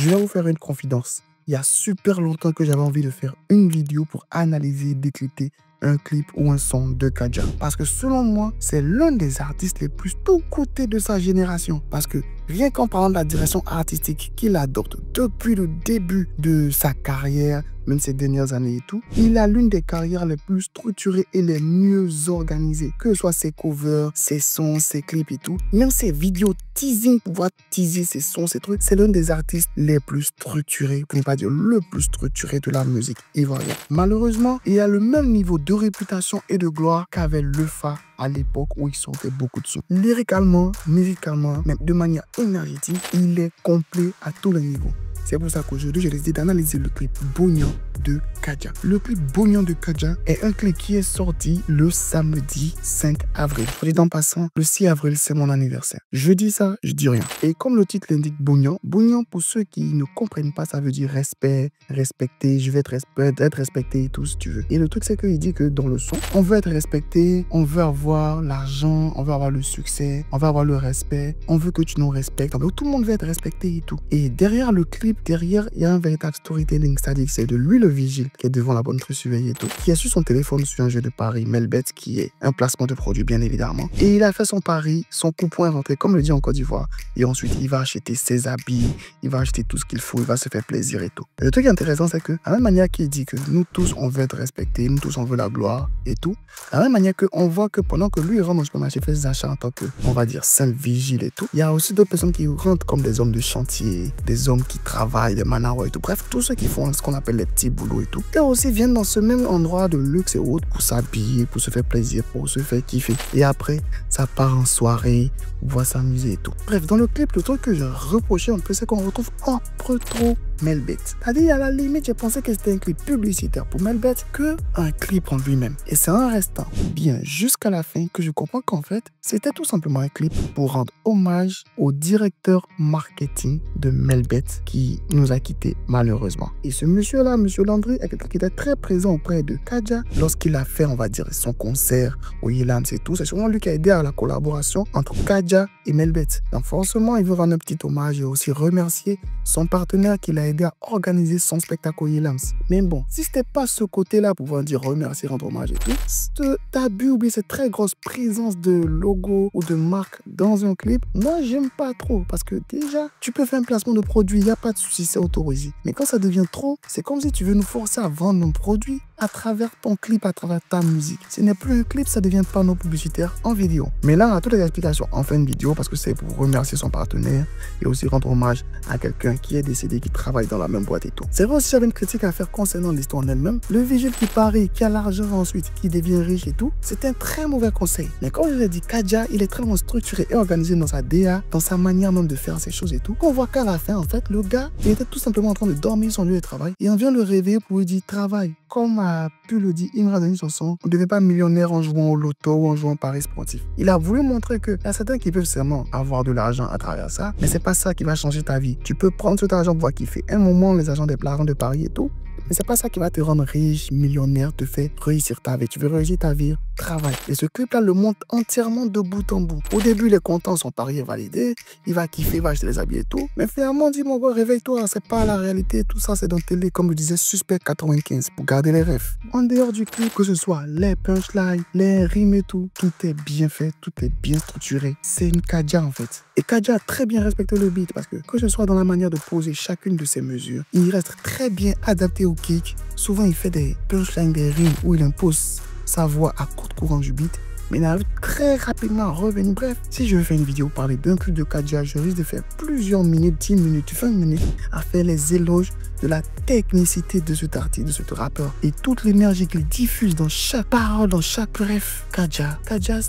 Je vais vous faire une confidence. Il y a super longtemps que j'avais envie de faire une vidéo pour analyser, décrypter un clip ou un son de Kadja. Parce que selon moi, c'est l'un des artistes les plus sous-cotés de sa génération. Parce que rien qu'en parlant de la direction artistique qu'il adopte depuis le début de sa carrière, même ces dernières années et tout, il a l'une des carrières les plus structurées et les mieux organisées. Que ce soit ses covers, ses sons, ses clips et tout, même ses vidéos teasing, pouvoir teaser ses sons, ses trucs, c'est l'un des artistes les plus structurés, pour ne pas dire le plus structuré de la musique ivoirienne. Malheureusement, il a le même niveau de réputation et de gloire qu'avait Lefa à l'époque où il sortait beaucoup de sons. Lyricalement, musicalement, même de manière énergétique, il est complet à tous les niveaux. C'est pour ça qu'aujourd'hui, j'ai décidé d'analyser le clip Bognan de Kadja. Le clip Bognan de Kadja est un clip qui est sorti le samedi 5 avril. En passant, le 6 avril, c'est mon anniversaire. Je dis ça, je dis rien. Et comme le titre l'indique, Bognan, Bognan, pour ceux qui ne comprennent pas, ça veut dire respect, respecter, je vais être respecté et tout, si tu veux. Et le truc, c'est qu'il dit que dans le son, on veut être respecté, on veut avoir l'argent, on veut avoir le succès, on veut avoir le respect, on veut que tu nous respectes. En fait, tout le monde veut être respecté et tout. Et derrière le clip, derrière, il y a un véritable storytelling, c'est-à-dire que c'est de lui le vigile qui est devant la bonne surveillée et tout, qui a su son téléphone sur un jeu de pari, Melbet, qui est un placement de produit, bien évidemment. Et il a fait son pari, son coup point rentré, comme le dit en Côte d'Ivoire. Et ensuite, il va acheter ses habits, il va acheter tout ce qu'il faut, il va se faire plaisir et tout. Et le truc intéressant, c'est que, à la même manière qu'il dit que nous tous, on veut être respectés, nous tous, on veut la gloire et tout, à la même manière qu'on voit que pendant que lui, il rentre dans le supermarché, fait ses achats en tant que, on va dire, simple vigile et tout, il y a aussi d'autres personnes qui rentrent comme des hommes de chantier, des hommes qui travaillent, des manawa et tout. Bref, tous ceux qui font ce qu'on appelle les petits boulots et tout. Eux aussi viennent dans ce même endroit de luxe et autres pour s'habiller, pour se faire plaisir, pour se faire kiffer. Et après, ça part en soirée, on va s'amuser et tout. Bref, dans le clip, le truc que je reprochais un peu, c'est qu'on retrouve un peu trop Melbet. C'est-à-dire, à la limite, j'ai pensé que c'était un clip publicitaire pour Melbet que un clip en lui-même. Et c'est en restant bien jusqu'à la fin que je comprends qu'en fait, c'était tout simplement un clip pour rendre hommage au directeur marketing de Melbet qui nous a quittés malheureusement. Et ce monsieur-là, monsieur Landry, est quelqu'un qui était très présent auprès de Kadja lorsqu'il a fait, on va dire, son concert au Yelams et tout. C'est sûrement lui qui a aidé à la collaboration entre Kadja et Melbet. Donc forcément, il veut rendre un petit hommage et aussi remercier son partenaire qui l'a aidé à organiser son spectacle au Yelams. Mais bon, si c'était pas ce côté-là pour pouvoir dire remercier, rendre hommage et tout, cet abus ou bien cette très grosse présence de logo ou de marque dans un clip, moi j'aime pas trop parce que déjà, tu peux faire un placement de produit, il n'y a pas de souci, c'est autorisé. Mais quand ça devient trop, c'est comme si tu veux nous forcer à vendre nos produits à travers ton clip, à travers ta musique. Ce n'est plus un clip, ça devient panneau publicitaire en vidéo. Mais là, on a toutes les explications en fin de vidéo parce que c'est pour remercier son partenaire et aussi rendre hommage à quelqu'un qui est décédé, qui travaille dans la même boîte et tout. C'est vrai aussi, j'avais une critique à faire concernant l'histoire en elle-même. Le vigile qui parie, qui a l'argent ensuite, qui devient riche et tout, c'est un très mauvais conseil. Mais comme je l'ai dit, Kadja, il est très structuré et organisé dans sa DA, dans sa manière même de faire ses choses et tout. Qu'on voit qu'à la fin, en fait, le gars, il était tout simplement en train de dormir son lieu de travail et on vient le réveiller pour lui dire travail. Comme a pu le dire Imra dans une chanson, on ne devient pas millionnaire en jouant au loto ou en jouant au paris sportif. Il a voulu montrer qu'il y a certains qui peuvent seulement avoir de l'argent à travers ça, mais c'est pas ça qui va changer ta vie. Tu peux prendre cet argent pour voir kiffer un moment les agents de paris et tout, mais c'est pas ça qui va te rendre riche, millionnaire, te fait réussir ta vie. Tu veux réussir ta vie, travail. Et ce clip-là le montre entièrement de bout en bout. Au début, il est content, son pari est validé, il va kiffer, il va acheter les habits et tout. Mais finalement, dis mon gars, réveille-toi, c'est pas la réalité, tout ça c'est dans télé, comme le disait Suspect 95, pour garder les rêves. En dehors du clip, que ce soit les punchlines, les rimes et tout, tout est bien fait, tout est bien structuré. C'est une Kadja en fait. Et Kadja a très bien respecté le beat parce que ce soit dans la manière de poser chacune de ses mesures, il reste très bien adapté au kick. Souvent, il fait des punchlines, des rimes où il impose sa voix à court courant du beat, mais il arrive très rapidement à revenir. Bref, si je veux faire une vidéo parler d'un clip de Kadja, je risque de faire plusieurs minutes, 10 minutes, 20 minutes à faire les éloges de la technicité de cet artiste, de ce rappeur et toute l'énergie qu'il diffuse dans chaque parole, dans chaque ref. Kadja,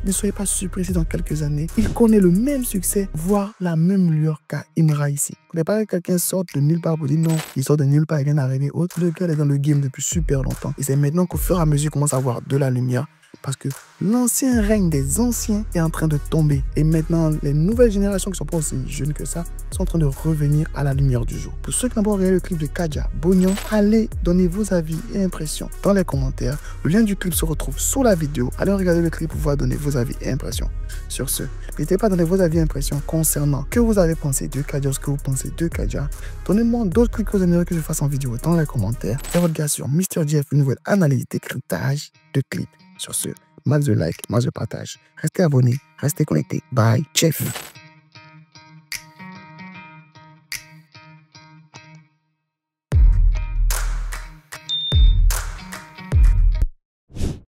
ne soyez pas surpris dans quelques années, il connaît le même succès, voire la même lueur qu'à Imra ici. Ce n'est pas que quelqu'un sorte de nulle part pour dire non, il sort de nulle part et vient d'arriver autre. Le gars est dans le game depuis super longtemps et c'est maintenant qu'au fur et à mesure il commence à avoir de la lumière parce que l'ancien règne des anciens est en train de tomber. Et maintenant, les nouvelles générations qui sont pas aussi jeunes que ça sont en train de revenir à la lumière du jour. Pour ceux qui n'ont pas regardé le clip de Kadja Bognon, allez donner vos avis et impressions dans les commentaires. Le lien du clip se retrouve sous la vidéo. Allez regarder le clip pour pouvoir donner vos avis et impressions. Sur ce, n'hésitez pas à donner vos avis et impressions concernant que vous avez pensé de Kadja, ce que vous pensez de Kadja. Donnez-moi d'autres clips que vous aimeriez que je fasse en vidéo dans les commentaires. Et votre gars sur Mr. Jeff, une nouvelle analyse décryptage de clips. Sur ce, max de like, max de partage. Restez abonnés, restez connectés. Bye, Jeff.